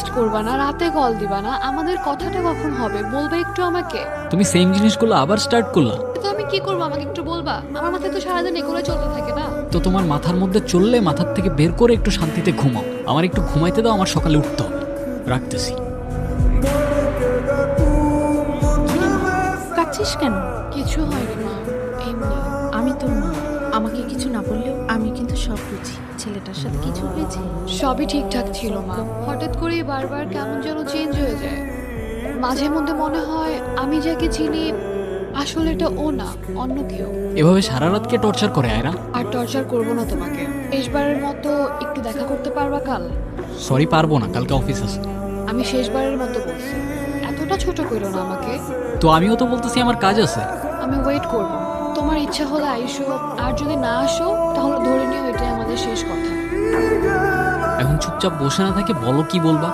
Text করবা না, রাতে কল দিবা না, আমাদের কথাটা কখন হবে বলবে একটু আমাকে। তুমি সেম জিনিসগুলো আবার স্টার্ট করলা। তো আমি কি করবো আমাকে একটু বলবা? আমার মাথায় তো সারাদিন এগুলো চলতে থাকে না। তো তোমার মাথার মধ্যে চললে মাথার থেকে বের করে একটু শান্তিতে ঘুমাও। আমার একটু ঘুমাইতে দাও, আমার সকালে উঠতে হবে। রাখতেছি। কাঁদছিস কেন? কিছু হয়নি মা, এমনি। আমি তোর মা, আমাকে কিছু না বললেও আমি কিন্তু সব বুঝি। ছেলেটার সাথে কিছু হয়েছে? সবই ঠিকঠাক ছিল মা, হঠাৎ করেই বারবার কেমন যেন চেঞ্জ হয়ে যায়। মাঝে মধ্যে মনে হয় আমি যাকে চিনি আসলে এটা ও না, অন্য কেউ। এভাবে সারা রাতকে টর্চার করে আয়রা। আর টর্চার করবো না তোমাকে। শেষবারের মতো একটু দেখা করতে পারবা কাল? সরি, পারবো না, কালকে অফিস আছে। আমি শেষবারের মতো বলছি, এতটা ছোট করো না আমাকে। তো আমিও তো বলতেছি আমার কাজ আছে। আমি ওয়েট করব, তোমার ইচ্ছা হলে আইসো, আর যদি না আসো তাহলে ধরে নিও এটাই আমাদের শেষ কথা। এখন চুপচাপ বসে না থাকে, বলো কি বলবা।